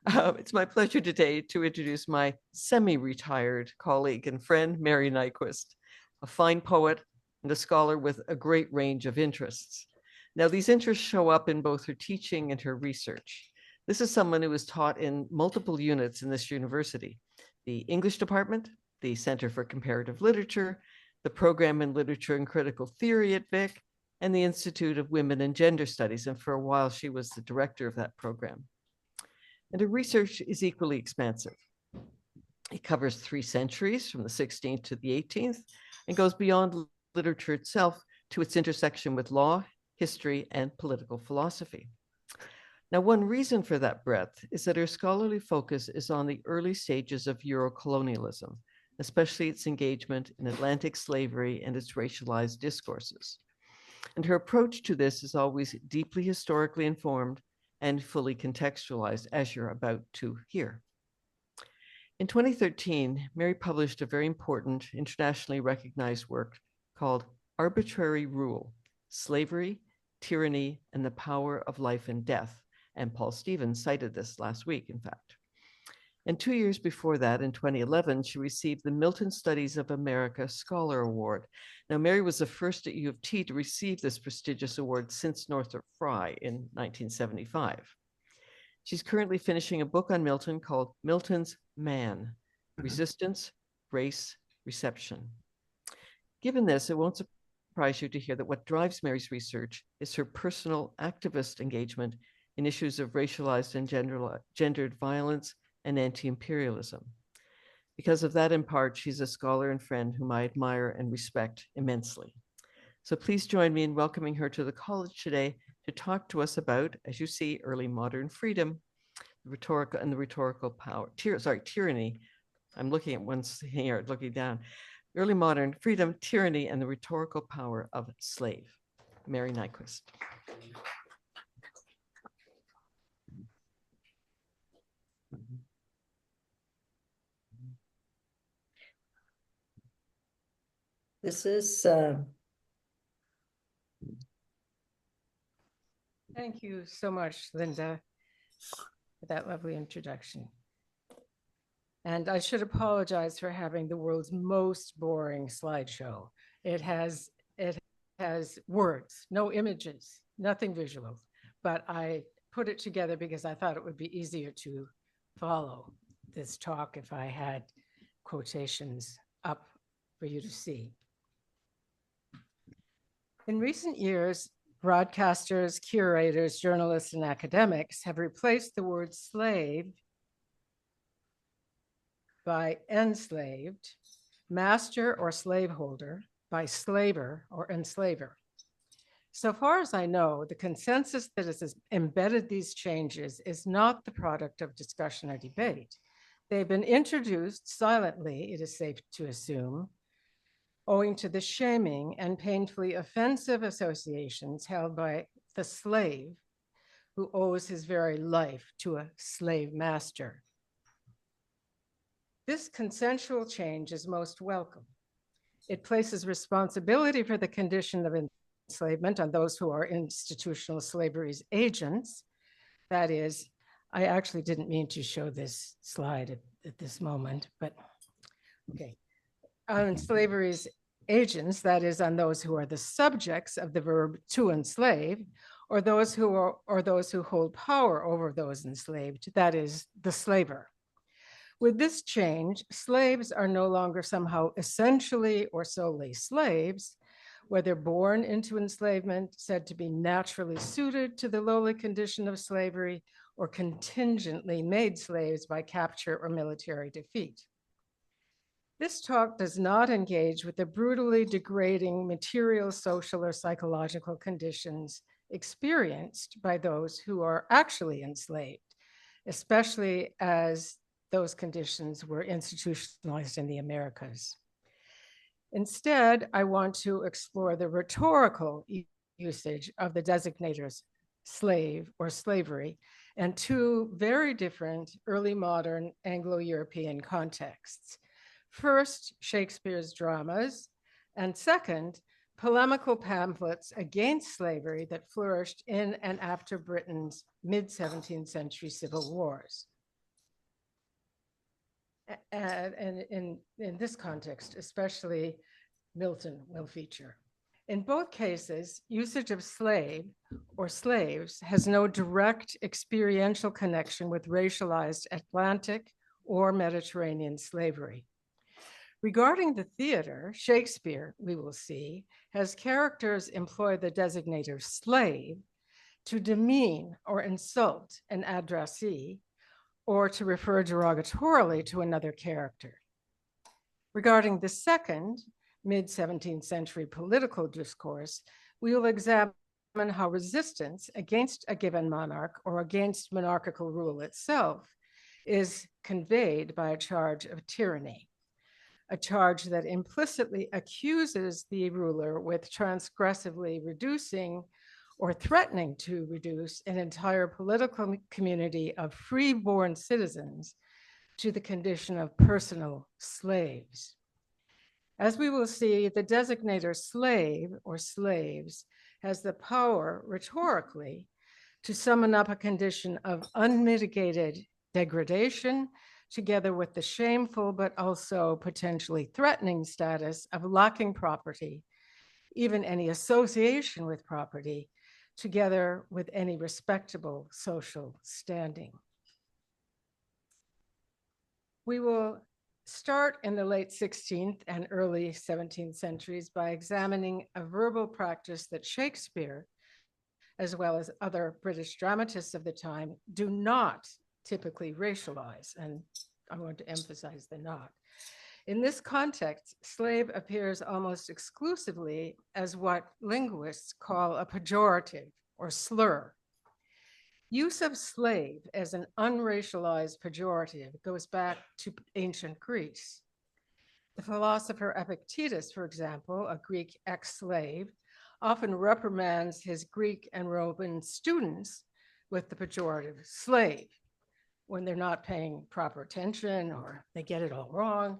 It's my pleasure today to introduce my semi-retired colleague and friend, Mary Nyquist, a fine poet and a scholar with a great range of interests. Now, these interests show up in both her teaching and her research. This is someone who was taught in multiple units in this university: the English department, the Center for Comparative Literature, the Program in Literature and Critical Theory at Vic, and the Institute of Women and Gender Studies. And for a while, she was the director of that program. And her research is equally expansive. It covers 3 centuries, from the 16th to the 18th, and goes beyond literature itself to its intersection with law, history, and political philosophy. Now, one reason for that breadth is that her scholarly focus is on the early stages of Eurocolonialism, especially its engagement in Atlantic slavery and its racialized discourses. And her approach to this is always deeply historically informed and fully contextualized, as you're about to hear. In 2013, Mary published a very important, internationally recognized work called Arbitrary Rule: Slavery, Tyranny, and the Power of Life and Death. And Paul Stevens cited this last week, in fact. And 2 years before that, in 2011, she received the Milton Studies of America Scholar Award. Now, Mary was the first at U of T to receive this prestigious award since Northrop Frye in 1975. She's currently finishing a book on Milton called Milton's Man: Resistance, Race, Reception. Given this, it won't surprise you to hear that what drives Mary's research is her personal activist engagement in issues of racialized and gendered violence and anti-imperialism. Because of that, in part, she's a scholar and friend whom I admire and respect immensely. So please join me in welcoming her to the college today to talk to us about, as you see, early modern freedom, the rhetorical power, tyranny. I'm looking at one here, looking down. Early modern freedom, tyranny, and the rhetorical power of slave. Mary Nyquist. This is Thank you so much, Linda, for that lovely introduction. And I should apologize for having the world's most boring slideshow. It has words, no images, nothing visual, but I put it together because I thought it would be easier to follow this talk if I had quotations up for you to see. In recent years, broadcasters, curators, journalists, and academics have replaced the word slave by enslaved, master or slaveholder by slaver or enslaver. So far as I know, the consensus that has embedded these changes is not the product of discussion or debate. They've been introduced silently, it is safe to assume, owing to the shaming and painfully offensive associations held by the slave who owes his very life to a slave master. This consensual change is most welcome. It places responsibility for the condition of enslavement on those who are institutional slavery's agents. That is, I actually didn't mean to show this slide at this moment, but okay. On slavery's agents, that is, on those who are the subjects of the verb to enslave, or those who hold power over those enslaved, that is, the slaver. With this change, slaves are no longer somehow essentially or solely slaves, whether born into enslavement, said to be naturally suited to the lowly condition of slavery, or contingently made slaves by capture or military defeat. This talk does not engage with the brutally degrading material, social, or psychological conditions experienced by those who are actually enslaved, especially as those conditions were institutionalized in the Americas. Instead, I want to explore the rhetorical usage of the designators slave or slavery and 2 very different early modern Anglo-European contexts. First, Shakespeare's dramas, and second, polemical pamphlets against slavery that flourished in and after Britain's mid-17th century civil wars. And in this context, especially Milton will feature. In both cases, usage of slave or slaves has no direct experiential connection with racialized Atlantic or Mediterranean slavery. Regarding the theater, Shakespeare, we will see, has characters employ the designator slave to demean or insult an addressee or to refer derogatorily to another character. Regarding the second, mid-17th century political discourse, we will examine how resistance against a given monarch or against monarchical rule itself is conveyed by a charge of tyranny, a charge that implicitly accuses the ruler with transgressively reducing or threatening to reduce an entire political community of free-born citizens to the condition of personal slaves. As we will see, the designator slave or slaves has the power rhetorically to summon up a condition of unmitigated degradation together with the shameful but also potentially threatening status of lacking property, even any association with property, together with any respectable social standing. We will start in the late 16th and early 17th centuries by examining a verbal practice that Shakespeare, as well as other British dramatists of the time, do not typically racialize, and I want to emphasize the not. In this context, slave appears almost exclusively as what linguists call a pejorative or slur. Use of slave as an unracialized pejorative goes back to ancient Greece. The philosopher Epictetus, for example, a Greek ex-slave, often reprimands his Greek and Roman students with the pejorative slave when they're not paying proper attention or they get it all wrong.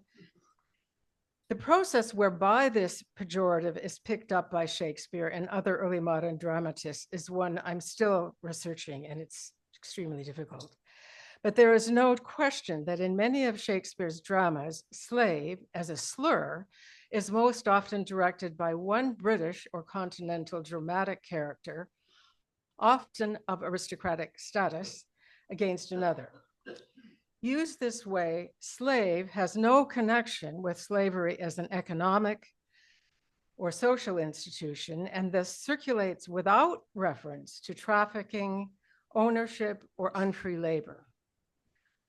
The process whereby this pejorative is picked up by Shakespeare and other early modern dramatists is one I'm still researching, and it's extremely difficult. But there is no question that in many of Shakespeare's dramas, slave as a slur is most often directed by one British or continental dramatic character, often of aristocratic status, against another. Used this way, slave has no connection with slavery as an economic or social institution, and thus circulates without reference to trafficking, ownership, or unfree labor.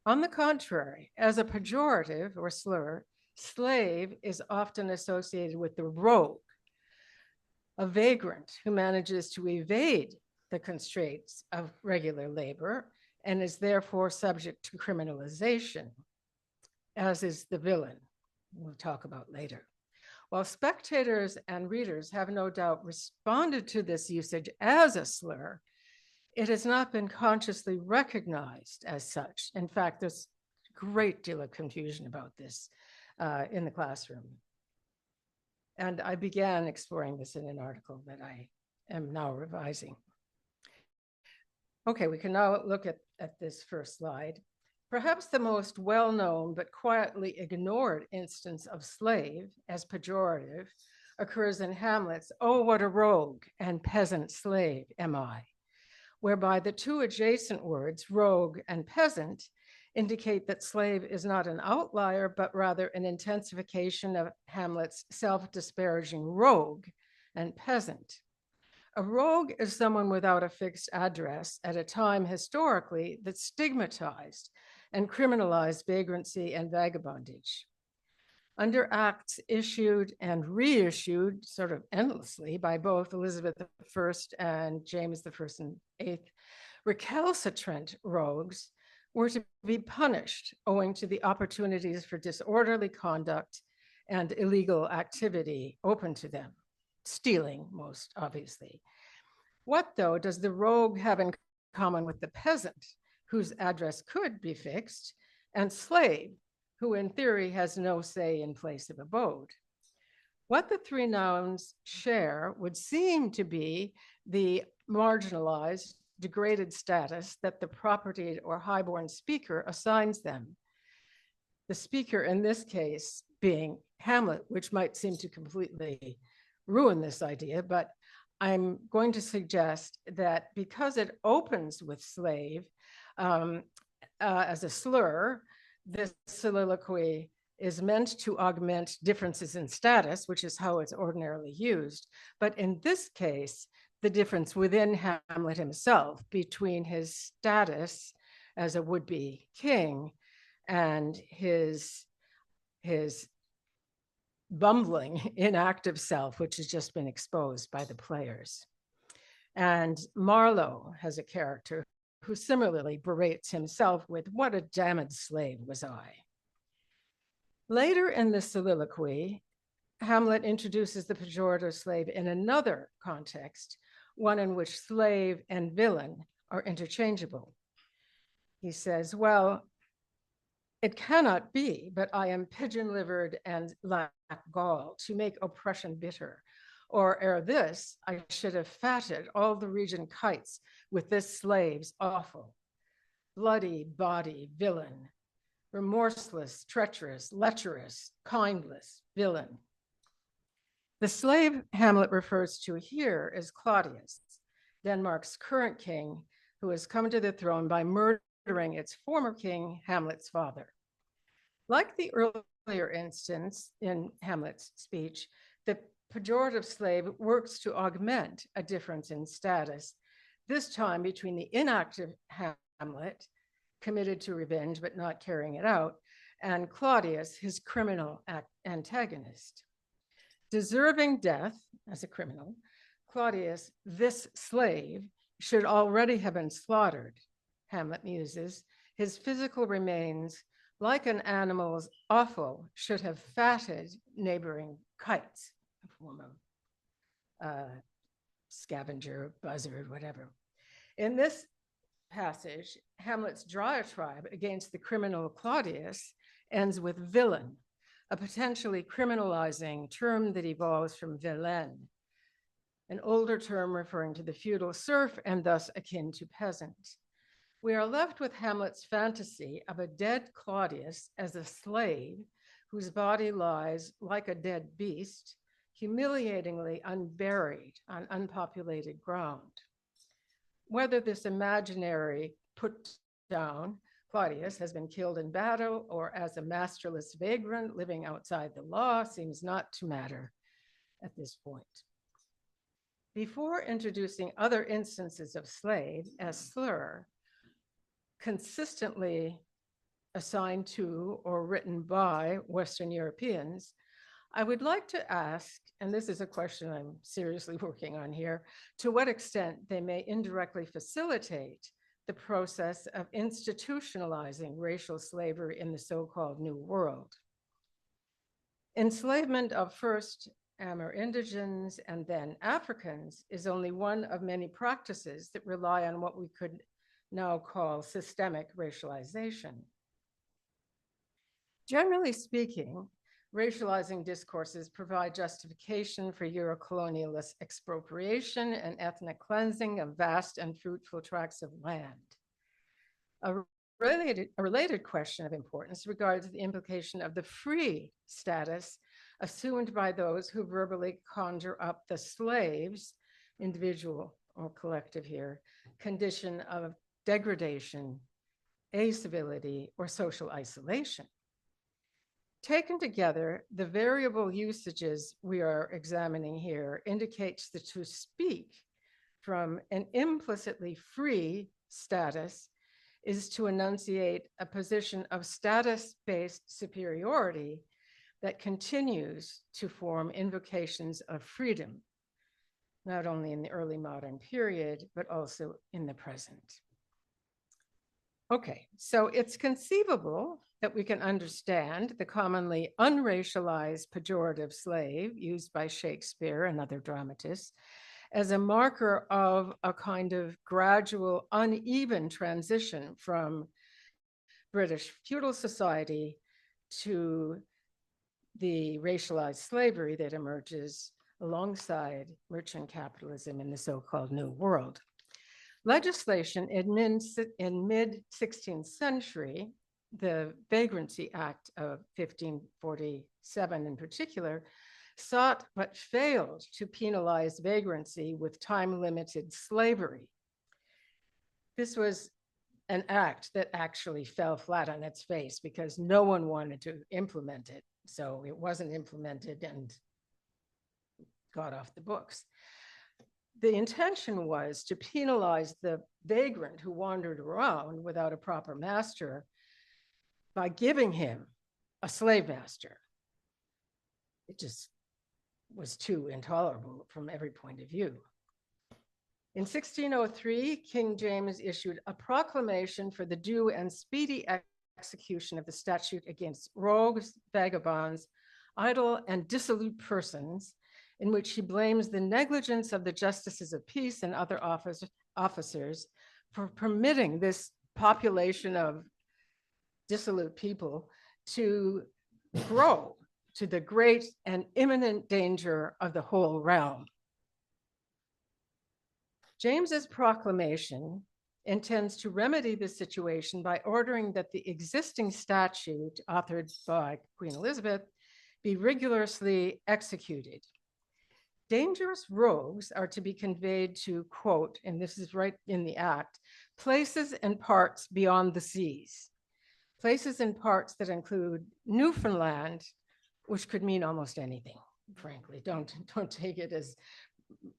On the contrary, as a pejorative or slur, slave is often associated with the rogue, a vagrant who manages to evade the constraints of regular labor and is therefore subject to criminalization, as is the villain, we'll talk about later. While spectators and readers have no doubt responded to this usage as a slur, it has not been consciously recognized as such. In fact, there's a great deal of confusion about this in the classroom. And I began exploring this in an article that I am now revising. Okay, we can now look at this first slide. Perhaps the most well-known but quietly ignored instance of slave as pejorative occurs in Hamlet's "Oh, what a rogue and peasant slave am I," whereby the two adjacent words, rogue and peasant, indicate that slave is not an outlier, but rather an intensification of Hamlet's self-disparaging rogue and peasant. A rogue is someone without a fixed address at a time historically that stigmatized and criminalized vagrancy and vagabondage. Under acts issued and reissued sort of endlessly by both Elizabeth I and James I and VIII, recalcitrant rogues were to be punished owing to the opportunities for disorderly conduct and illegal activity open to them, stealing most obviously. What, though, does the rogue have in common with the peasant, whose address could be fixed, and slave, who in theory has no say in place of abode? What the three nouns share would seem to be the marginalized, degraded status that the propertied or highborn speaker assigns them. The speaker in this case being Hamlet, which might seem to completely ruin this idea, but I'm going to suggest that because it opens with slave as a slur, this soliloquy is meant to augment differences in status, which is how it's ordinarily used. But in this case, the difference within Hamlet himself between his status as a would-be king and his bumbling, inactive self, which has just been exposed by the players. And Marlowe has a character who similarly berates himself with, "What a damned slave was I." Later in the soliloquy, Hamlet introduces the pejorative slave in another context, one in which slave and villain are interchangeable. He says, "Well, it cannot be, but I am pigeon-livered and lack gall to make oppression bitter. Or ere this, I should have fatted all the region kites with this slave's awful, bloody body villain, remorseless, treacherous, lecherous, kindless villain." The slave Hamlet refers to here is Claudius, Denmark's current king, who has come to the throne by murdering its former king, Hamlet's father. Like the earlier instance in Hamlet's speech, the pejorative slave works to augment a difference in status, this time between the inactive Hamlet, committed to revenge but not carrying it out, and Claudius, his criminal antagonist. Deserving death as a criminal, Claudius, this slave, should already have been slaughtered, Hamlet muses. His physical remains, like an animal's offal, should have fatted neighboring kites, a form of scavenger, buzzard, whatever. In this passage, Hamlet's diatribe against the criminal Claudius ends with villain, a potentially criminalizing term that evolves from vilain, an older term referring to the feudal serf and thus akin to peasant. We are left with Hamlet's fantasy of a dead Claudius as a slave whose body lies like a dead beast, humiliatingly unburied on unpopulated ground. Whether this imaginary put down Claudius has been killed in battle or as a masterless vagrant living outside the law seems not to matter at this point. Before introducing other instances of slave as slur, consistently assigned to or written by Western Europeans, I would like to ask, and this is a question I'm seriously working on here, to what extent they may indirectly facilitate the process of institutionalizing racial slavery in the so-called New World. Enslavement of first Amerindigens and then Africans is only one of many practices that rely on what we could now call systemic racialization. Generally speaking, racializing discourses provide justification for Eurocolonialist expropriation and ethnic cleansing of vast and fruitful tracts of land. A related question of importance regards the implication of the free status assumed by those who verbally conjure up the slave's, individual or collective here, condition of degradation, acivility, or social isolation. Taken together, the variable usages we are examining here indicates that to speak from an implicitly free status is to enunciate a position of status-based superiority that continues to form invocations of freedom, not only in the early modern period, but also in the present. Okay, so it's conceivable that we can understand the commonly unracialized pejorative slave used by Shakespeare and other dramatists as a marker of a kind of gradual, uneven transition from British feudal society to the racialized slavery that emerges alongside merchant capitalism in the so-called New World. Legislation in mid-16th century the Vagrancy Act of 1547 in particular, sought but failed to penalize vagrancy with time-limited slavery. This was an act that actually fell flat on its face because no one wanted to implement it. So it wasn't implemented and got off the books. The intention was to penalize the vagrant who wandered around without a proper master by giving him a slave master. It just was too intolerable from every point of view. In 1603, King James issued a proclamation for the due and speedy execution of the statute against rogues, vagabonds, idle and dissolute persons, in which he blames the negligence of the justices of peace and other officers for permitting this population of dissolute people to grow to the great and imminent danger of the whole realm. James's proclamation intends to remedy this situation by ordering that the existing statute authored by Queen Elizabeth be rigorously executed. Dangerous rogues are to be conveyed to, quote, and this is right in the act, places and parts beyond the seas. Places and parts that include Newfoundland, which could mean almost anything, frankly. Don't take it as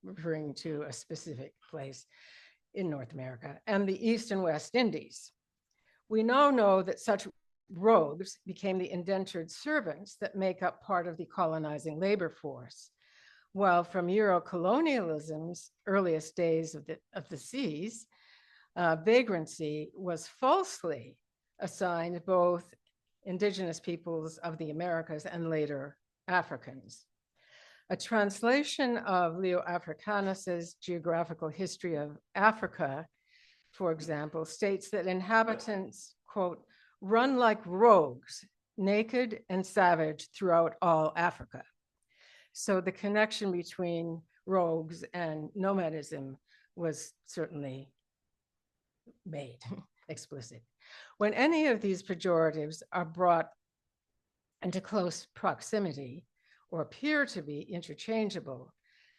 referring to a specific place in North America, and the East and West Indies. We now know that such rogues became the indentured servants that make up part of the colonizing labor force. While from Euro-colonialism's earliest days of the seas, vagrancy was falsely assigned both indigenous peoples of the Americas and later Africans. A translation of Leo Africanus's Geographical History of Africa, for example, states that inhabitants, quote, run like rogues, naked and savage throughout all Africa. So the connection between rogues and nomadism was certainly made explicit. When any of these pejoratives are brought into close proximity or appear to be interchangeable,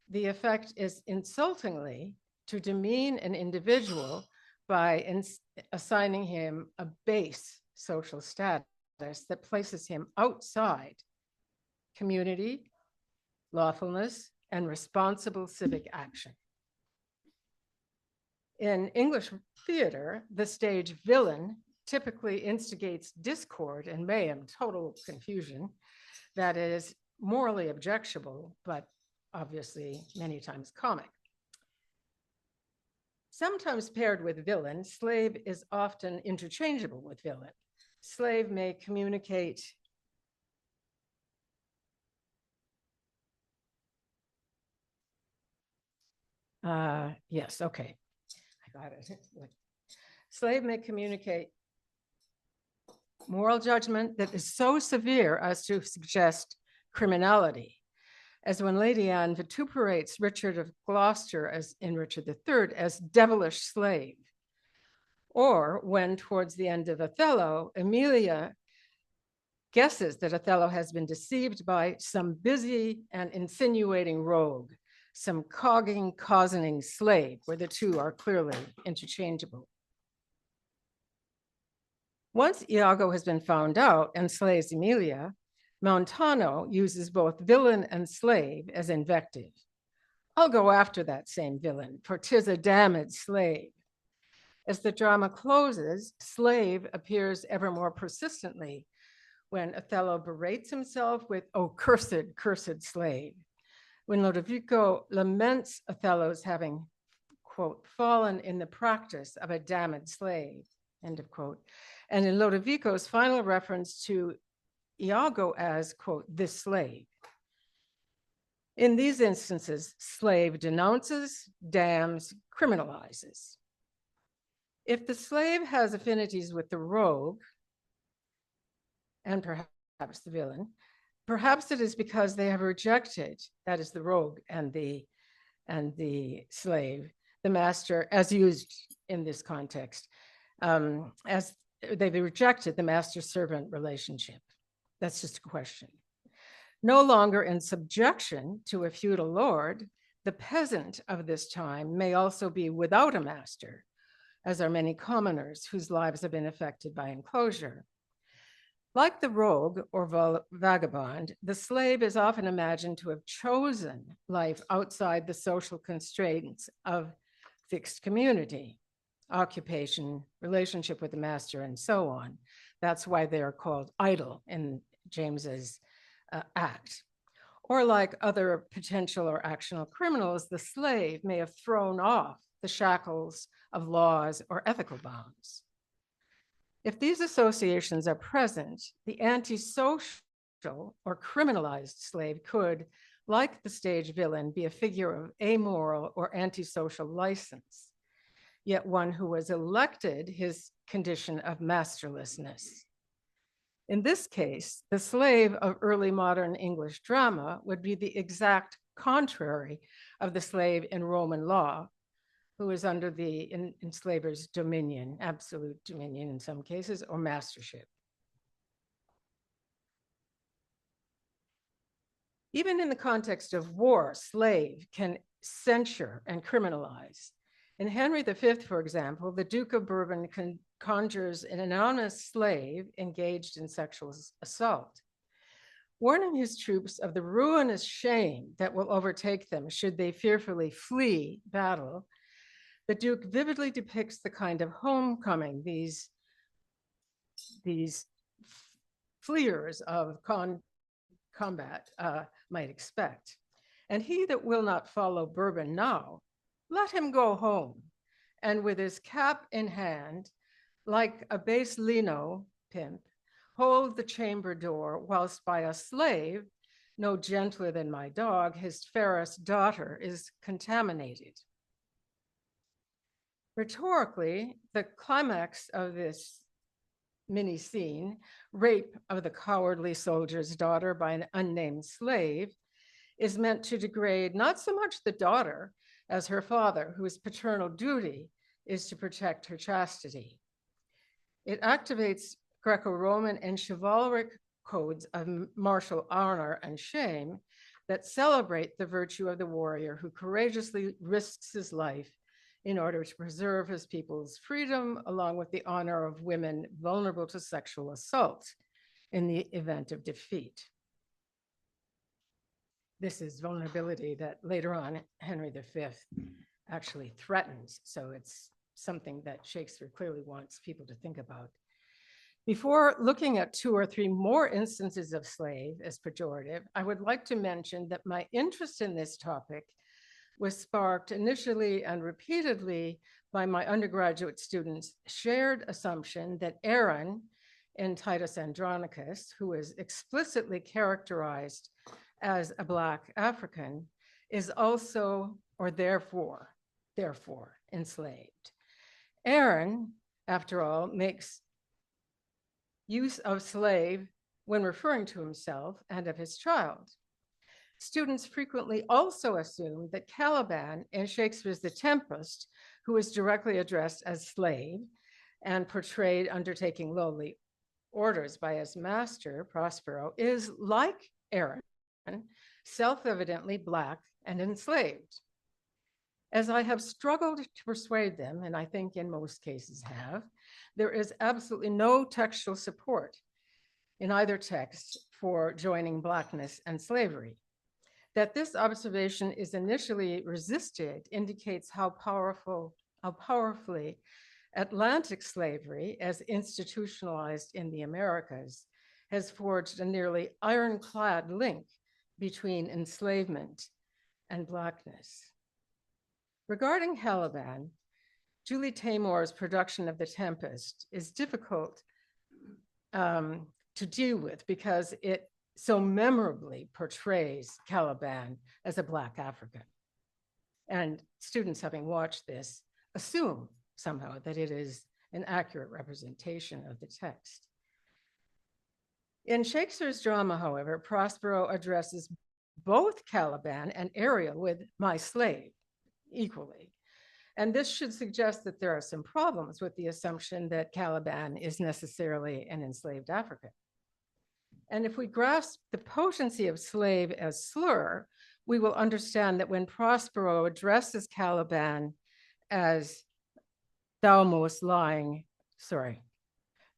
the effect is insultingly to demean an individual by assigning him a base social status that places him outside community, lawfulness, and responsible civic action. In English theater, the stage villain typically instigates discord and mayhem, total confusion, that is morally objectionable, but obviously many times comic. Sometimes paired with villain, slave is often interchangeable with villain. Slave may communicate yes, okay, I got it. Slave may communicate moral judgment that is so severe as to suggest criminality, as when Lady Anne vituperates Richard of Gloucester as in Richard III as devilish slave, or when towards the end of Othello, Emilia guesses that Othello has been deceived by some busy and insinuating rogue, some cozening slave, where the two are clearly interchangeable. Once Iago has been found out and slays Emilia, Montano uses both villain and slave as invective. I'll go after that same villain, for 'tis a damned slave. As the drama closes, slave appears ever more persistently when Othello berates himself with, oh, cursed, cursed slave. When Lodovico laments Othello's having, quote, fallen in the practice of a damned slave, end of quote. And in Lodovico's final reference to Iago as, quote, this slave. In these instances, slave denounces, damns, criminalizes. If the slave has affinities with the rogue, and perhaps the villain, perhaps it is because they have rejected, that is the rogue and the slave, the master as used in this context, as they rejected the master-servant relationship. That's just a question. No longer in subjection to a feudal lord, the peasant of this time may also be without a master, as are many commoners whose lives have been affected by enclosure. Like the rogue or vagabond, the slave is often imagined to have chosen life outside the social constraints of fixed community, occupation, relationship with the master, and so on. That's why they are called idle in James's act. Or like other potential or actional criminals, the slave may have thrown off the shackles of laws or ethical bounds. If these associations are present, the antisocial or criminalized slave could, like the stage villain, be a figure of amoral or antisocial license, yet one who was elected his condition of masterlessness. In this case, the slave of early modern English drama would be the exact contrary of the slave in Roman law, who is under the enslaver's dominion, absolute dominion in some cases, or mastership. Even in the context of war, slave can censure and criminalize. In Henry V, for example, the Duke of Bourbon conjures an anonymous slave engaged in sexual assault, warning his troops of the ruinous shame that will overtake them should they fearfully flee battle. The Duke vividly depicts the kind of homecoming these fleers of combat might expect. And he that will not follow Bourbon now, let him go home, and with his cap in hand, like a base lino pimp, hold the chamber door, whilst by a slave, no gentler than my dog, his fairest daughter is contaminated. Rhetorically, the climax of this mini scene, rape of the cowardly soldier's daughter by an unnamed slave, is meant to degrade not so much the daughter as her father, whose paternal duty is to protect her chastity. It activates Greco-Roman and chivalric codes of martial honor and shame that celebrate the virtue of the warrior who courageously risks his life in order to preserve his people's freedom, along with the honor of women vulnerable to sexual assault in the event of defeat. This is vulnerability that later on Henry V actually threatens. So it's something that Shakespeare clearly wants people to think about. Before looking at 2 or 3 more instances of slave as pejorative, I would like to mention that my interest in this topic was sparked initially and repeatedly by my undergraduate students' shared assumption that Aaron in Titus Andronicus, who is explicitly characterized as a Black African, is also, or therefore enslaved. Aaron, after all, makes use of slave when referring to himself and of his child. Students frequently also assume that Caliban in Shakespeare's The Tempest, who is directly addressed as slave and portrayed undertaking lowly orders by his master, Prospero, is like Aaron, self-evidently Black and enslaved. As I have struggled to persuade them, and I think in most cases have, there is absolutely no textual support in either text for joining Blackness and slavery. That this observation is initially resisted indicates how powerfully Atlantic slavery, as institutionalized in the Americas, has forged a nearly ironclad link between enslavement and Blackness. Regarding Caliban, Julie Taymor's production of The Tempest is difficult to deal with because it so memorably portrays Caliban as a Black African. And students having watched this assume somehow that it is an accurate representation of the text. In Shakespeare's drama, however, Prospero addresses both Caliban and Ariel with "my slave" equally. And this should suggest that there are some problems with the assumption that Caliban is necessarily an enslaved African. And if we grasp the potency of slave as slur, we will understand that when Prospero addresses Caliban as thou most lying slave,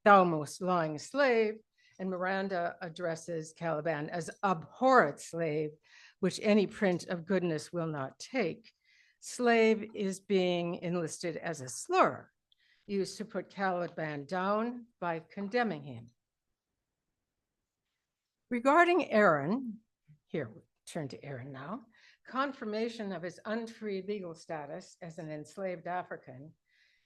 and Miranda addresses Caliban as abhorrent slave, which any print of goodness will not take, slave is being enlisted as a slur used to put Caliban down by condemning him. Regarding Aaron, here we turn to Aaron now, confirmation of his unfree legal status as an enslaved African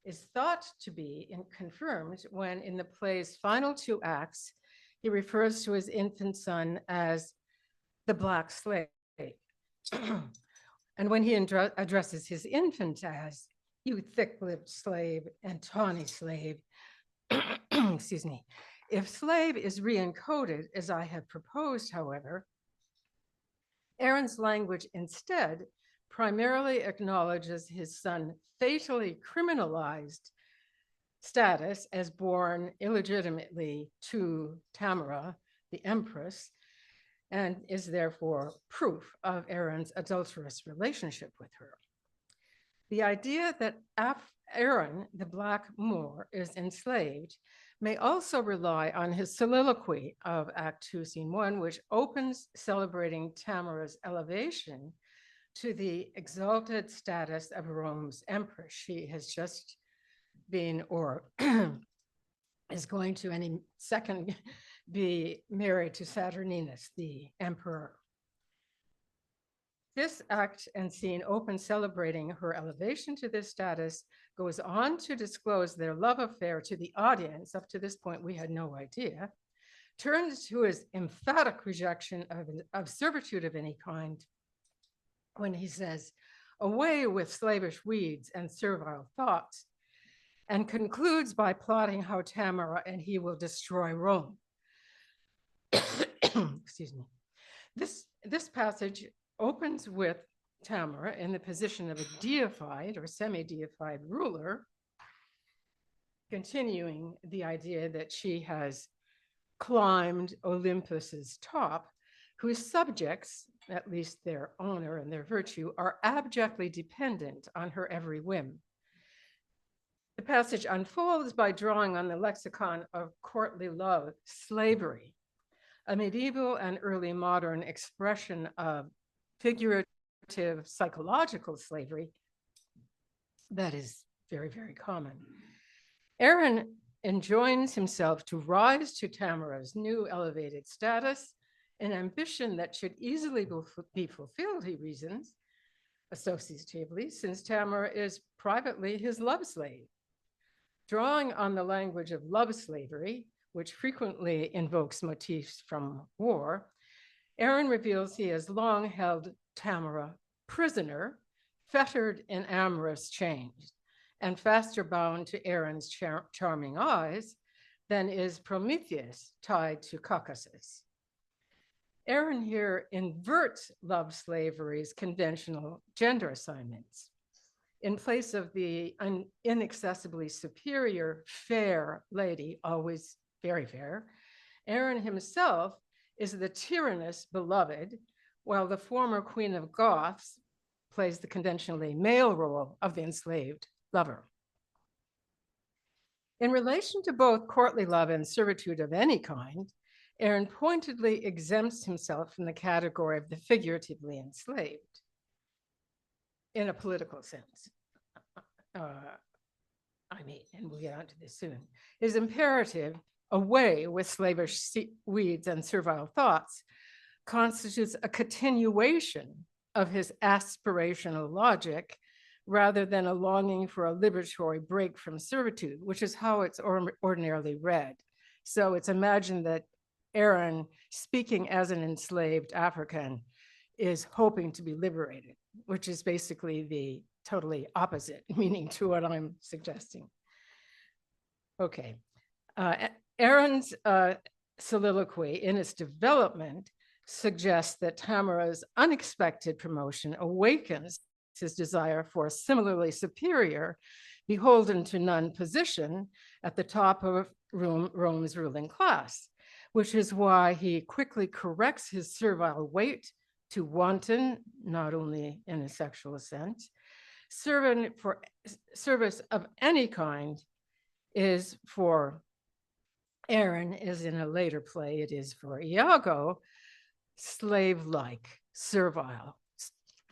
is thought to be confirmed when in the play's final 2 acts, he refers to his infant son as the black slave. And when he addresses his infant as you thick-lipped slave and tawny slave, excuse me, if slave is re-encoded, as I have proposed, however, Aaron's language instead primarily acknowledges his son fatally criminalized status as born illegitimately to Tamara, the empress, and is therefore proof of Aaron's adulterous relationship with her. The idea that Aaron, the Black Moor, is enslaved may also rely on his soliloquy of Act 2, Scene 1, which opens celebrating Tamara's elevation to the exalted status of Rome's empress. She has just been, or is going to any second, be married to Saturninus, the emperor. This act and scene open celebrating her elevation to this status goes on to disclose their love affair to the audience. Up to this point, we had no idea. Turns to his emphatic rejection of servitude of any kind when he says, away with slavish weeds and servile thoughts, and concludes by plotting how Tamara and he will destroy Rome. Excuse me. This passage opens with Tamara in the position of a deified or semi-deified ruler, continuing the idea that she has climbed Olympus's top, whose subjects, at least their honor and their virtue, are abjectly dependent on her every whim. The passage unfolds by drawing on the lexicon of courtly love, slavery, a medieval and early modern expression of figurative psychological slavery that is very, very common. Aaron enjoins himself to rise to Tamara's new elevated status, an ambition that should easily be fulfilled, he reasons, associatively, since Tamara is privately his love slave. Drawing on the language of love slavery, which frequently invokes motifs from war, Aaron reveals he has long held Tamara prisoner, fettered in amorous chains, and faster bound to Aaron's charming eyes than is Prometheus tied to Caucasus. Aaron here inverts love slavery's conventional gender assignments. In place of the inaccessibly superior, fair lady, always very fair, Aaron himself is the tyrannous beloved, while the former queen of Goths plays the conventionally male role of the enslaved lover. In relation to both courtly love and servitude of any kind, Aaron pointedly exempts himself from the category of the figuratively enslaved in a political sense. And we'll get onto this soon. His imperative, away with slavish weeds and servile thoughts, constitutes a continuation of his aspirational logic rather than a longing for a liberatory break from servitude, which is how it's ordinarily read. So it's imagined that Aaron, speaking as an enslaved African, is hoping to be liberated, which is basically the totally opposite meaning to what I'm suggesting. Okay. Aaron's soliloquy in its development suggests that Tamara's unexpected promotion awakens his desire for a similarly superior, beholden to none position at the top of Rome's ruling class, which is why he quickly corrects his servile weight to wanton, not only in a sexual sense. Service of any kind is for Aaron, is in a later play, it is for Iago, slave-like, servile.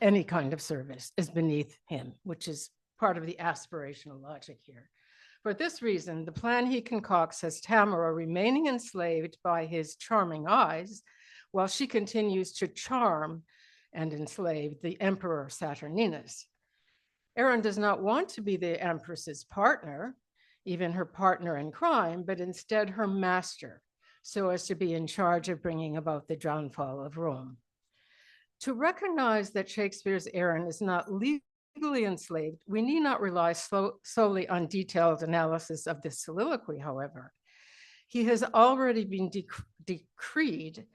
Any kind of service is beneath him, which is part of the aspirational logic here. For this reason, the plan he concocts has Tamara remaining enslaved by his charming eyes, while she continues to charm and enslave the emperor Saturninus. Aaron does not want to be the empress's partner, even her partner in crime, but instead her master, so as to be in charge of bringing about the downfall of Rome. To recognize that Shakespeare's Aaron is not legally enslaved, we need not rely solely on detailed analysis of this soliloquy, however. He has already been decreed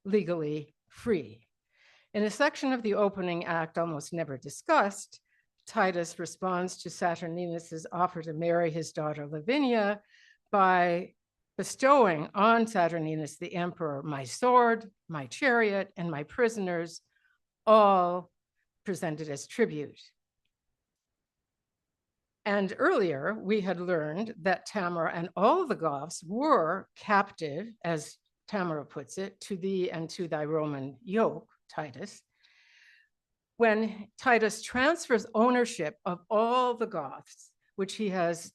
legally free. In a section of the opening act almost never discussed, Titus responds to Saturninus's offer to marry his daughter Lavinia by bestowing on Saturninus the emperor my sword, my chariot, and my prisoners, all presented as tribute. And earlier, we had learned that Tamara and all the Goths were captive, as Tamara puts it, to thee and to thy Roman yoke, Titus. When Titus transfers ownership of all the Goths, which he has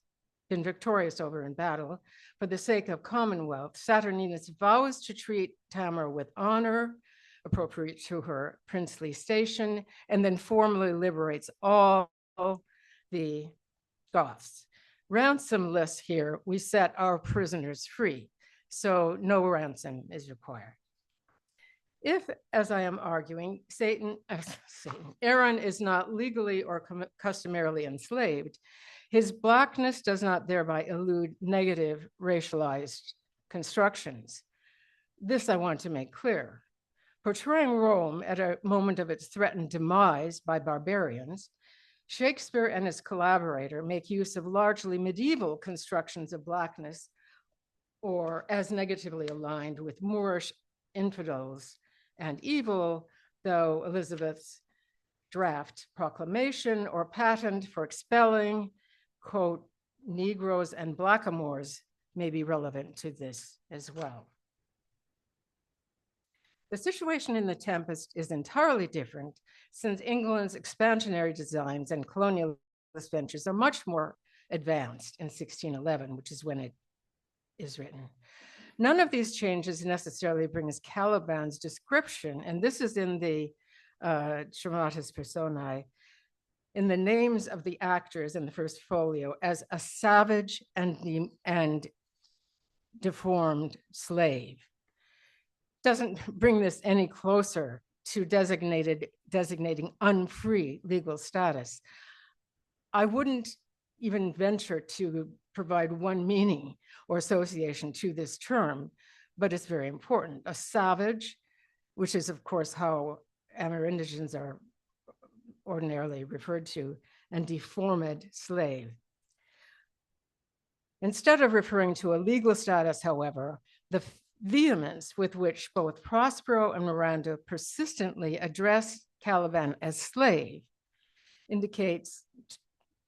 been victorious over in battle, for the sake of commonwealth, Saturninus vows to treat Tamara with honor, appropriate to her princely station, and then formally liberates all the Goths. Ransomless here, we set our prisoners free, so no ransom is required. If, as I am arguing, Aaron is not legally or customarily enslaved, his blackness does not thereby elude negative racialized constructions. This I want to make clear. Portraying Rome at a moment of its threatened demise by barbarians, Shakespeare and his collaborator make use of largely medieval constructions of blackness, or as negatively aligned with Moorish infidels and evil, though Elizabeth's draft proclamation or patent for expelling, quote, Negroes and blackamoors may be relevant to this as well. The situation in The Tempest is entirely different, since England's expansionary designs and colonialist ventures are much more advanced in 1611, which is when it is written. None of these changes necessarily brings Caliban's description, and this is in the Dramatis Personae, in the names of the actors in the first folio, as a savage and deformed slave. Doesn't bring this any closer to designating unfree legal status. I wouldn't even venture to provide one meaning or association to this term, but it's very important. A savage, which is of course how Amerindians are ordinarily referred to, and deformed slave. Instead of referring to a legal status, however, the vehemence with which both Prospero and Miranda persistently address Caliban as slave indicates,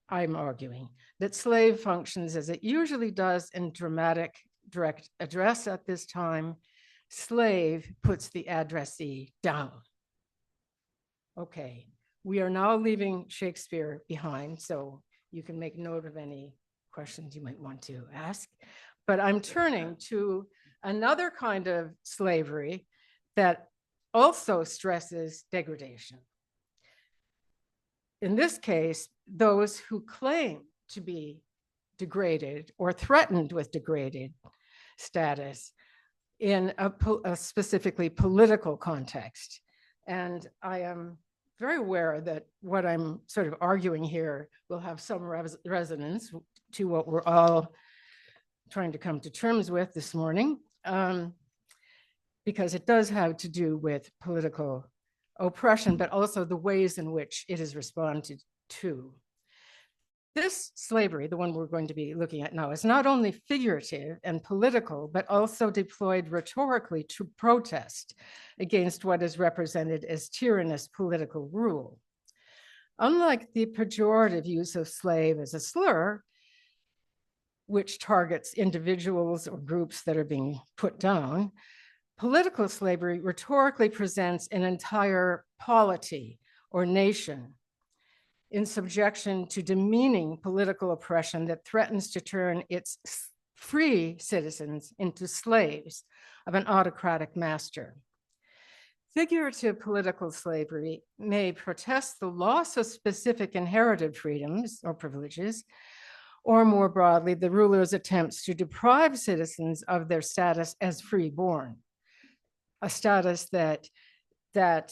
I'm arguing, that slave functions as it usually does in dramatic direct address at this time. Slave puts the addressee down. Okay, we are now leaving Shakespeare behind, so you can make note of any questions you might want to ask. But I'm turning to another kind of slavery that also stresses degradation. In this case, those who claim to be degraded or threatened with degraded status in a specifically political context. And I am very aware that what I'm sort of arguing here will have some resonance to what we're all trying to come to terms with this morning, because it does have to do with political oppression, but also the ways in which it is responded to. This slavery, the one we're going to be looking at now, is not only figurative and political, but also deployed rhetorically to protest against what is represented as tyrannous political rule. Unlike the pejorative use of slave as a slur, which targets individuals or groups that are being put down, political slavery rhetorically presents an entire polity or nation in subjection to demeaning political oppression that threatens to turn its free citizens into slaves of an autocratic master. Figurative political slavery may protest the loss of specific inherited freedoms or privileges, or more broadly, the ruler's attempts to deprive citizens of their status as freeborn, a status that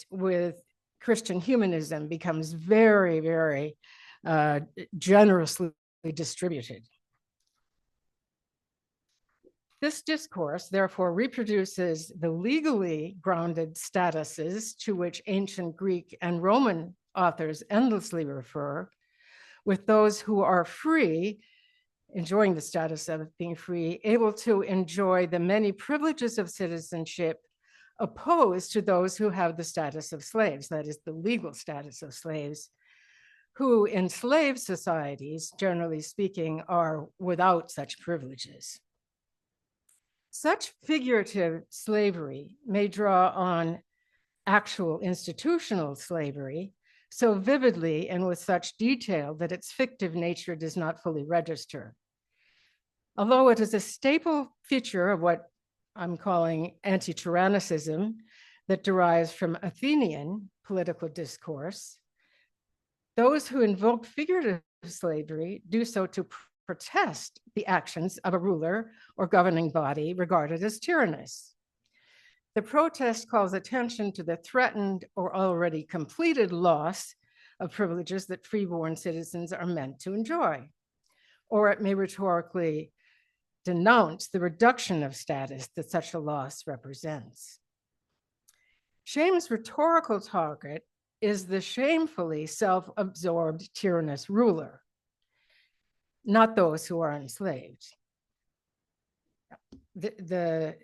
with Christian humanism becomes very, very generously distributed. This discourse, therefore, reproduces the legally grounded statuses to which ancient Greek and Roman authors endlessly refer, with those who are free, enjoying the status of being free, able to enjoy the many privileges of citizenship opposed to those who have the status of slaves, that is, the legal status of slaves, who in slave societies, generally speaking, are without such privileges. Such figurative slavery may draw on actual institutional slavery so vividly and with such detail that its fictive nature does not fully register. Although it is a staple feature of what I'm calling anti-tyrannicism that derives from Athenian political discourse, those who invoke figurative slavery do so to protest the actions of a ruler or governing body regarded as tyrannous. The protest calls attention to the threatened or already completed loss of privileges that freeborn citizens are meant to enjoy. Or it may rhetorically denounce the reduction of status that such a loss represents. Shame's rhetorical target is the shamefully self-absorbed tyrannous ruler, not those who are enslaved. The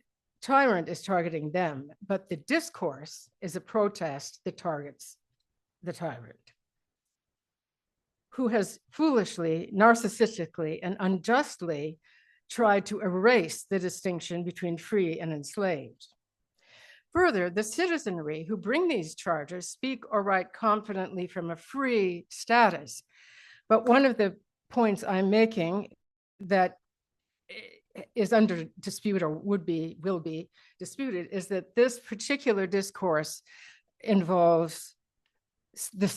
tyrant is targeting them, but the discourse is a protest that targets the tyrant, who has foolishly, narcissistically, and unjustly tried to erase the distinction between free and enslaved. Further, the citizenry who bring these charges speak or write confidently from a free status. But one of the points I'm making that is under dispute or will be disputed is that this particular discourse involves the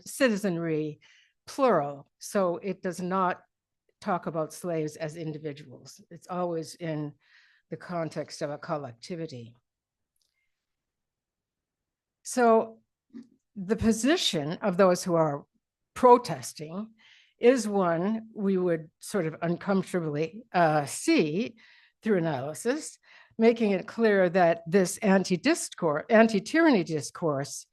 citizenry plural. So it does not talk about slaves as individuals. It's always in the context of a collectivity. So the position of those who are protesting is one we would sort of uncomfortably see through analysis, making it clear that this anti-tyranny discourse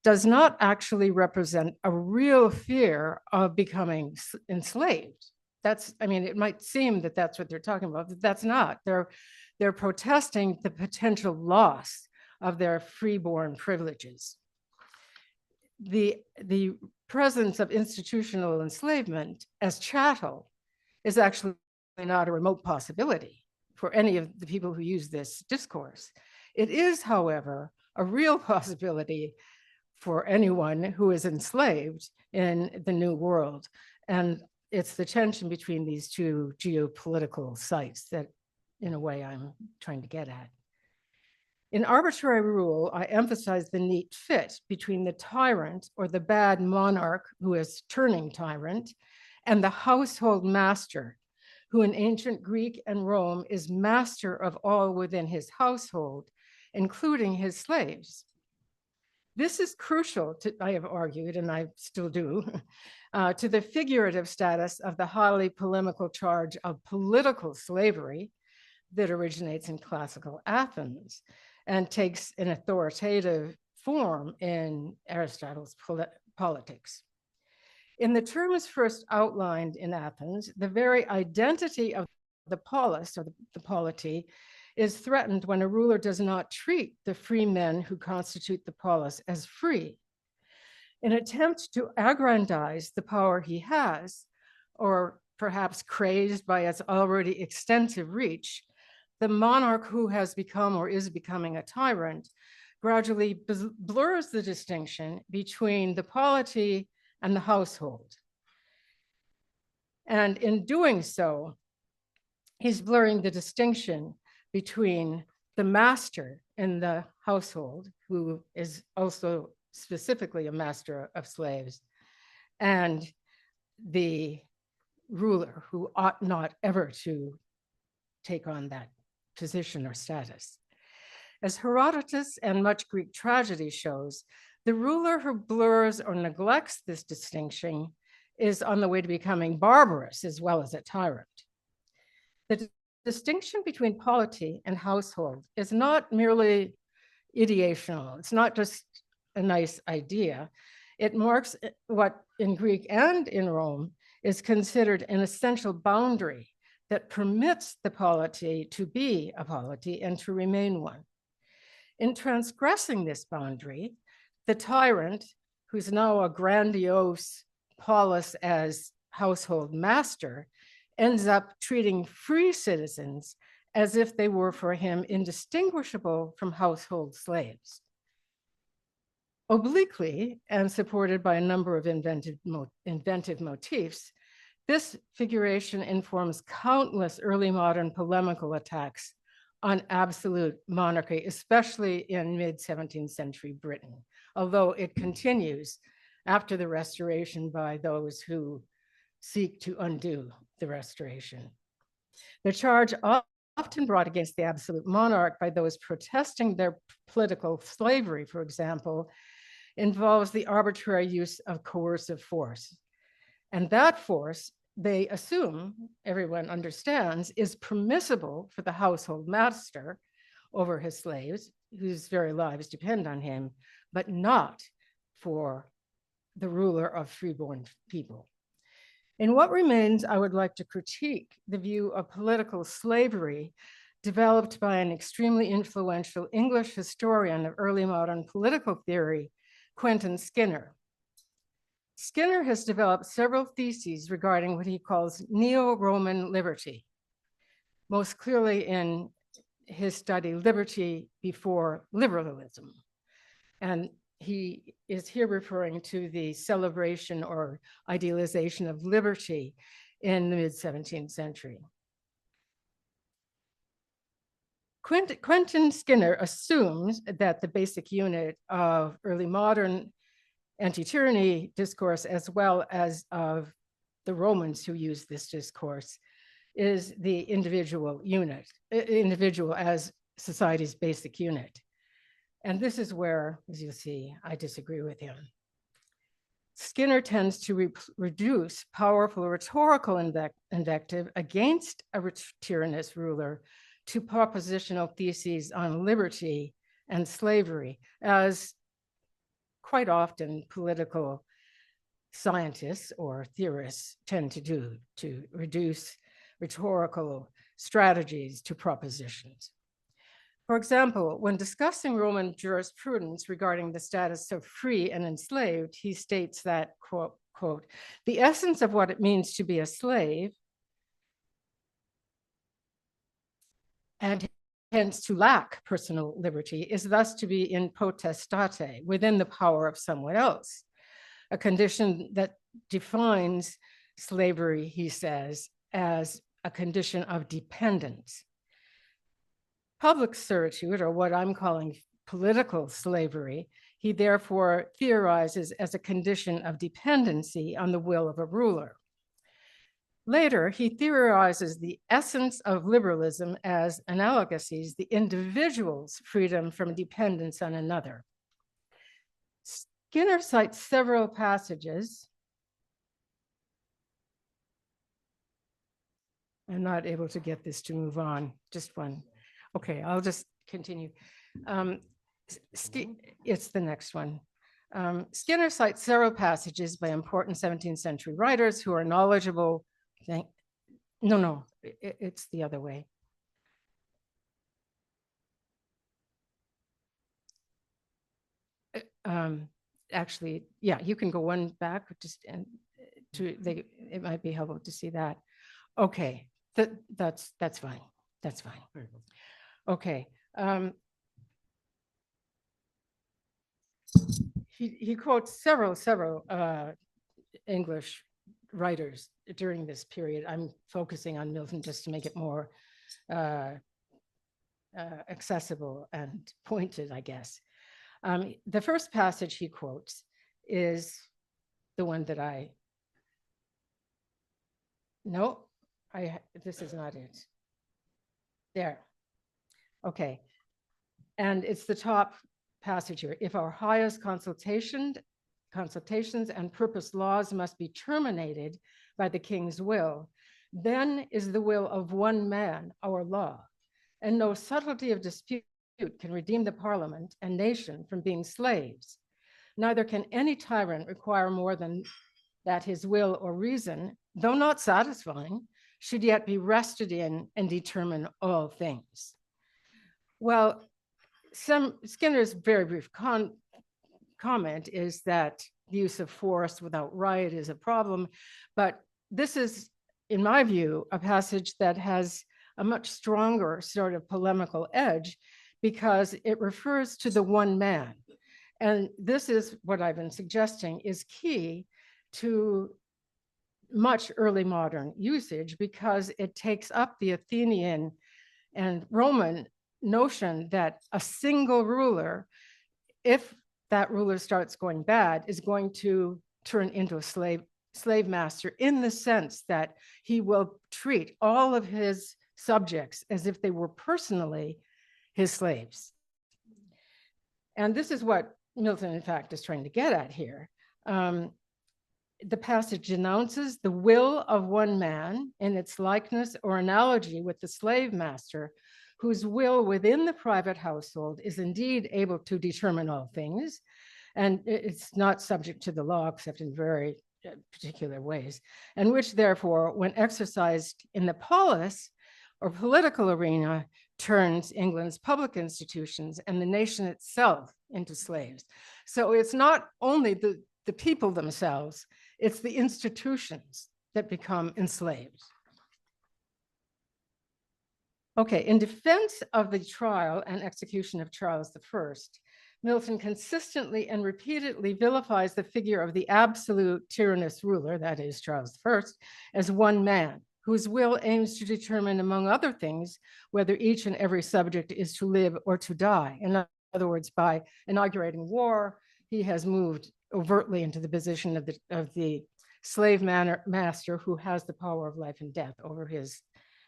does not actually represent a real fear of becoming enslaved. It might seem that that's what they're talking about, but that's not. They're protesting the potential loss of their freeborn privileges. The presence of institutional enslavement as chattel is actually not a remote possibility for any of the people who use this discourse. It is, however, a real possibility for anyone who is enslaved in the New World. And it's the tension between these two geopolitical sites that, in a way, I'm trying to get at. In arbitrary rule, I emphasize the neat fit between the tyrant or the bad monarch who is turning tyrant and the household master, who in ancient Greek and Rome is master of all within his household, including his slaves. This is crucial to, I have argued, and I still do, to the figurative status of the highly polemical charge of political slavery that originates in classical Athens and takes an authoritative form in Aristotle's politics. In the terms first outlined in Athens, the very identity of the polis, or the polity, is threatened when a ruler does not treat the free men who constitute the polis as free. In an attempt to aggrandize the power he has, or perhaps crazed by its already extensive reach, the monarch who has become or is becoming a tyrant gradually blurs the distinction between the polity and the household. And in doing so, he's blurring the distinction between the master in the household, who is also specifically a master of slaves, and the ruler, who ought not ever to take on that position or status. As Herodotus and much Greek tragedy shows, the ruler who blurs or neglects this distinction is on the way to becoming barbarous as well as a tyrant. The distinction between polity and household is not merely ideational. It's not just a nice idea. It marks what in Greek and in Rome is considered an essential boundary that permits the polity to be a polity and to remain one. In transgressing this boundary, the tyrant, who's now a grandiose polis as household master, ends up treating free citizens as if they were for him indistinguishable from household slaves. Obliquely, and supported by a number of inventive motifs, this figuration informs countless early modern polemical attacks on absolute monarchy, especially in mid-17th century Britain, although it continues after the Restoration by those who seek to undo the Restoration. The charge often brought against the absolute monarch by those protesting their political slavery, for example, involves the arbitrary use of coercive force. And that force, they assume, everyone understands, is permissible for the household master over his slaves, whose very lives depend on him, but not for the ruler of freeborn people. In what remains, I would like to critique the view of political slavery developed by an extremely influential English historian of early modern political theory, Quentin Skinner. Skinner has developed several theses regarding what he calls neo-Roman liberty, most clearly in his study, Liberty Before Liberalism. And he is here referring to the celebration or idealization of liberty in the mid-17th century. Quentin Skinner assumes that the basic unit of early modern anti-tyranny discourse, as well as of the Romans who use this discourse, is the individual as society's basic unit. And this is where, as you see, I disagree with him. Skinner tends to reduce powerful rhetorical invective against a tyrannous ruler to propositional theses on liberty and slavery, as quite often political scientists or theorists tend to do, to reduce rhetorical strategies to propositions. For example, when discussing Roman jurisprudence regarding the status of free and enslaved, he states that, quote, the essence of what it means to be a slave and hence to lack personal liberty is thus to be in potestate, within the power of someone else, a condition that defines slavery, he says, as a condition of dependence. Public servitude, or what I'm calling political slavery, he therefore theorizes as a condition of dependency on the will of a ruler. Later, he theorizes the essence of liberalism as analogous, the individual's freedom from dependence on another. Skinner cites several passages. I'm not able to get this to move on, just one. Okay, I'll just continue. It's the next one. Skinner cites several passages by important 17th century writers who are knowledgeable. No, it's the other way. Actually, yeah, you can go one back just and it might be helpful to see that. Okay, that's fine. That's fine. Okay. He quotes several English writers during this period. I'm focusing on Milton just to make it more accessible and pointed, I guess. The first passage he quotes is the one that this is not it. There. Okay. And it's the top passage here. If our highest consultations and purpose laws must be terminated by the king's will, then is the will of one man our law, and no subtlety of dispute can redeem the parliament and nation from being slaves. Neither can any tyrant require more than that his will or reason, though not satisfying, should yet be rested in and determine all things. Well, Skinner's very brief comment is that the use of force without riot is a problem, but this is, in my view, a passage that has a much stronger sort of polemical edge because it refers to the one man. And this is what I've been suggesting is key to much early modern usage because it takes up the Athenian and Roman notion that a single ruler, if that ruler starts going bad, is going to turn into a slave master in the sense that he will treat all of his subjects as if they were personally his slaves. And this is what Milton, in fact, is trying to get at here. The passage denounces the will of one man in its likeness or analogy with the slave master, whose will within the private household is indeed able to determine all things, and it's not subject to the law except in very particular ways, and which therefore, when exercised in the polis or political arena, turns England's public institutions and the nation itself into slaves. So it's not only the people themselves, it's the institutions that become enslaved. Okay, in defense of the trial and execution of Charles I, Milton consistently and repeatedly vilifies the figure of the absolute tyrannous ruler, that is Charles I, as one man, whose will aims to determine, among other things, whether each and every subject is to live or to die. In other words, by inaugurating war, he has moved overtly into the position of the slave master who has the power of life and death over his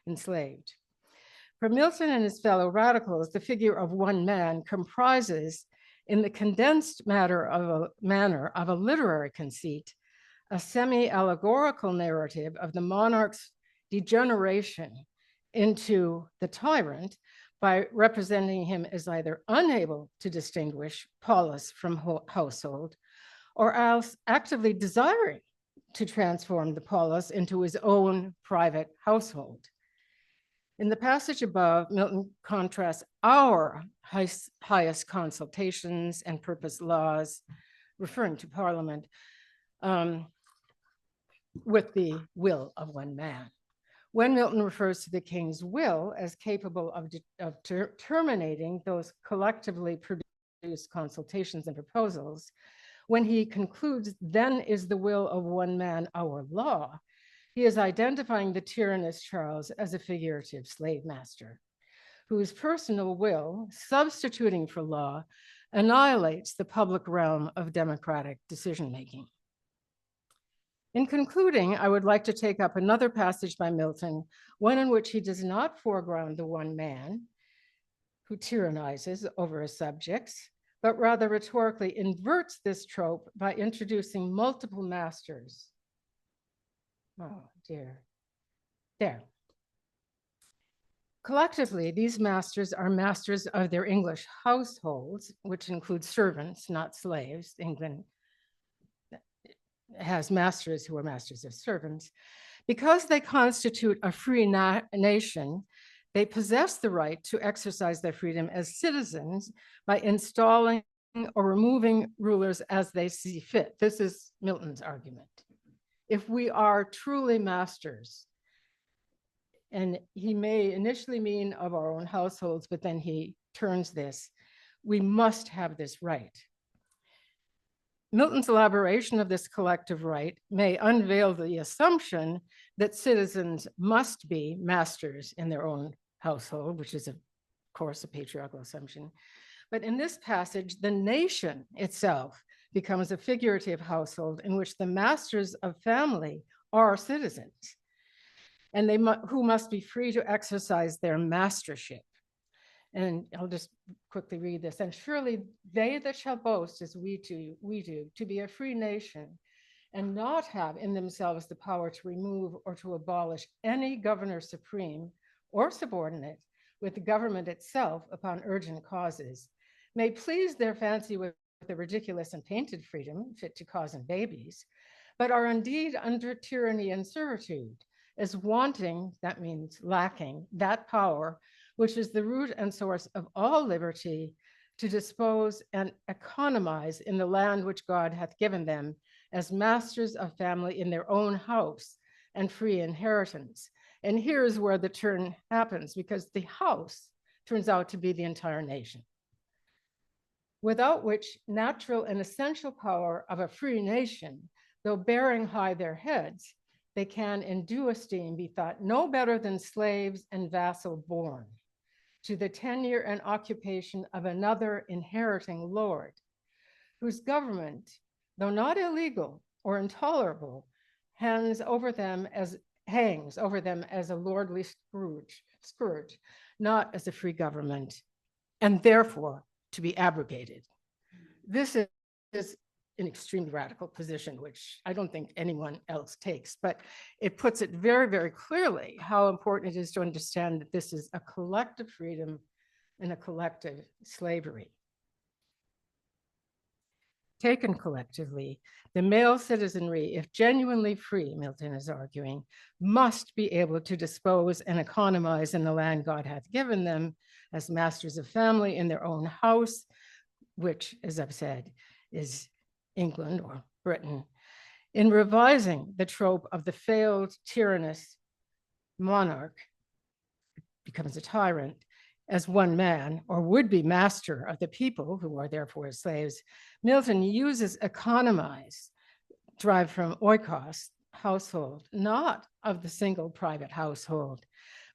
enslaved. For Milton and his fellow radicals, the figure of one man comprises, in the condensed manner of a literary conceit, a semi-allegorical narrative of the monarch's degeneration into the tyrant by representing him as either unable to distinguish polis from household, or else actively desiring to transform the polis into his own private household. In the passage above, Milton contrasts our highest consultations and purpose laws, referring to Parliament, with the will of one man. When Milton refers to the king's will as capable of terminating those collectively produced consultations and proposals, when he concludes, then is the will of one man our law, he is identifying the tyrannous Charles as a figurative slave master, whose personal will, substituting for law, annihilates the public realm of democratic decision-making. In concluding, I would like to take up another passage by Milton, one in which he does not foreground the one man who tyrannizes over his subjects, but rather rhetorically inverts this trope by introducing multiple masters. Oh dear, there. Collectively, these masters are masters of their English households, which include servants, not slaves. England has masters who are masters of servants. Because they constitute a free nation, they possess the right to exercise their freedom as citizens by installing or removing rulers as they see fit. This is Milton's argument. If we are truly masters, and he may initially mean of our own households, but then he turns this, we must have this right. Milton's elaboration of this collective right may unveil the assumption that citizens must be masters in their own household, which is, of course, a patriarchal assumption. But in this passage, the nation itself becomes a figurative household in which the masters of family are citizens, and who must be free to exercise their mastership. And I'll just quickly read this. And surely they that shall boast, as we do, to be a free nation, and not have in themselves the power to remove or to abolish any governor supreme or subordinate with the government itself upon urgent causes, may please their fancy with a ridiculous and painted freedom fit to cause in babies, but are indeed under tyranny and servitude, as wanting, that means lacking, that power, which is the root and source of all liberty, to dispose and economize in the land which God hath given them as masters of family in their own house and free inheritance. And here's where the turn happens, because the house turns out to be the entire nation, without which natural and essential power of a free nation, though bearing high their heads, they can in due esteem be thought no better than slaves and vassal born to the tenure and occupation of another inheriting lord, whose government, though not illegal or intolerable, hangs over them as a lordly scourge, not as a free government, and therefore to be abrogated. This is an extremely radical position, which I don't think anyone else takes, but it puts it very, very clearly how important it is to understand that this is a collective freedom and a collective slavery. Taken collectively, the male citizenry, if genuinely free, Milton is arguing, must be able to dispose and economize in the land God hath given them as masters of family in their own house, which, as I've said, is England or Britain, in revising the trope of the failed tyrannous monarch becomes a tyrant as one man or would-be master of the people who are therefore his slaves. Milton uses economize, derived from oikos, household, not of the single private household,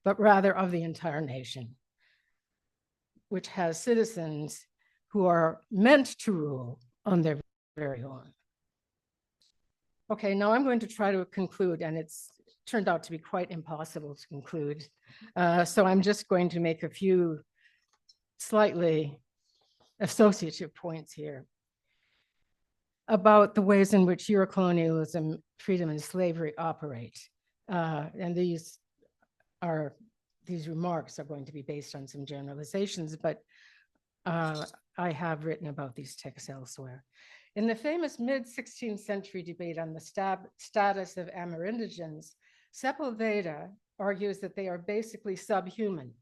but rather of the entire nation, which has citizens who are meant to rule on their very own. Okay, now I'm going to try to conclude, and it's turned out to be quite impossible to conclude. So I'm just going to make a few slightly associative points here about the ways in which Eurocolonialism, freedom, and slavery operate. And these remarks are going to be based on some generalizations, but I have written about these texts elsewhere. In the famous mid-16th century debate on the status of Amerindigens, Sepulveda argues that they are basically subhuman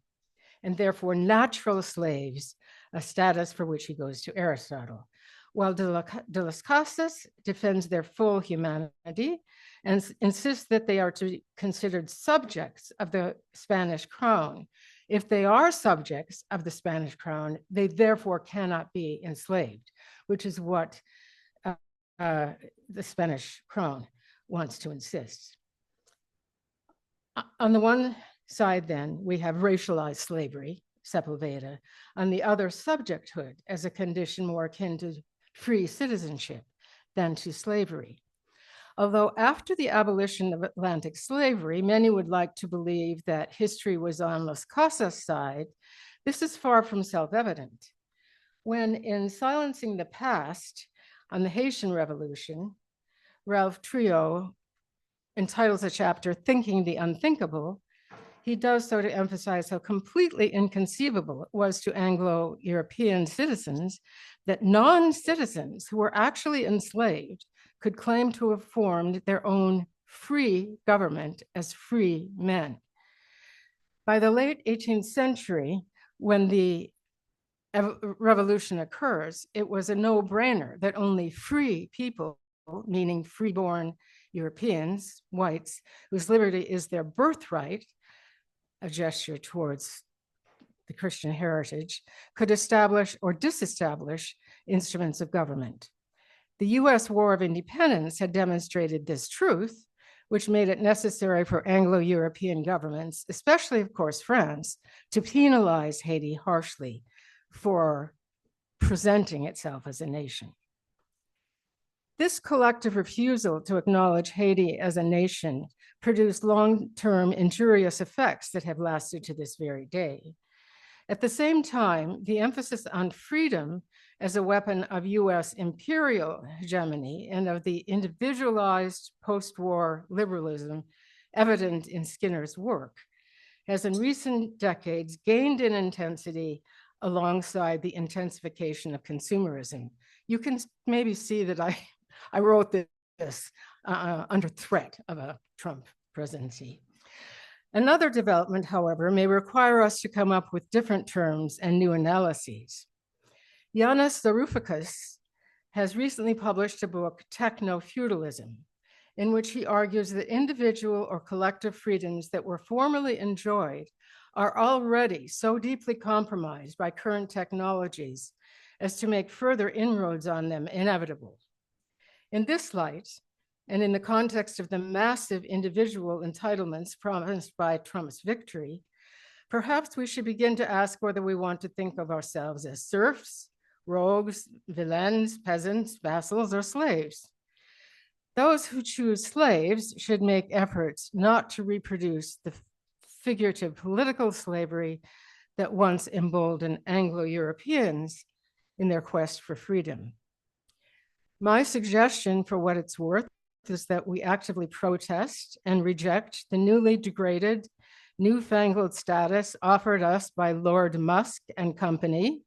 and therefore natural slaves, a status for which he goes to Aristotle, while de las Casas defends their full humanity and insists that they are to be considered subjects of the Spanish crown. If they are subjects of the Spanish crown, they therefore cannot be enslaved, which is what the Spanish crown wants to insist. On the one side, then, we have racialized slavery, Sepulveda. On the other, subjecthood as a condition more akin to free citizenship than to slavery. Although after the abolition of Atlantic slavery, many would like to believe that history was on Las Casas' side, this is far from self-evident. When in Silencing the Past on the Haitian Revolution, Ralph Trio entitles a chapter Thinking the Unthinkable, he does so to emphasize how completely inconceivable it was to Anglo-European citizens that non-citizens who were actually enslaved could claim to have formed their own free government as free men. By the late 18th century, when the revolution occurs, it was a no-brainer that only free people, meaning freeborn Europeans, whites, whose liberty is their birthright, a gesture towards the Christian heritage, could establish or disestablish instruments of government. The US War of Independence had demonstrated this truth, which made it necessary for Anglo-European governments, especially, of course, France, to penalize Haiti harshly for presenting itself as a nation. This collective refusal to acknowledge Haiti as a nation produced long-term injurious effects that have lasted to this very day. At the same time, the emphasis on freedom as a weapon of US imperial hegemony and of the individualized post-war liberalism evident in Skinner's work has in recent decades gained in intensity alongside the intensification of consumerism. You can maybe see that I wrote this under threat of a Trump presidency. Another development, however, may require us to come up with different terms and new analyses. Yanis Varoufakis has recently published a book, Techno-Feudalism, in which he argues that individual or collective freedoms that were formerly enjoyed are already so deeply compromised by current technologies as to make further inroads on them inevitable. In this light, and in the context of the massive individual entitlements promised by Trump's victory, perhaps we should begin to ask whether we want to think of ourselves as serfs, rogues, villains, peasants, vassals, or slaves. Those who choose slaves should make efforts not to reproduce the figurative political slavery that once emboldened Anglo-Europeans in their quest for freedom. My suggestion, for what it's worth, is that we actively protest and reject the newly degraded, newfangled status offered us by Lord Musk and company,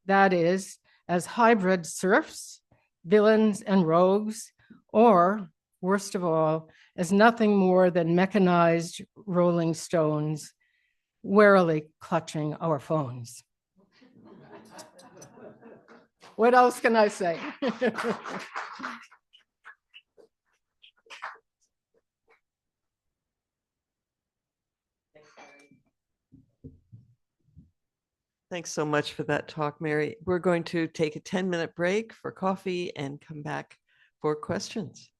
that is, as hybrid serfs, villains, and rogues, or, worst of all, as nothing more than mechanized rolling stones, warily clutching our phones. What else can I say? Thanks so much for that talk, Mary. We're going to take a 10-minute break for coffee and come back for questions.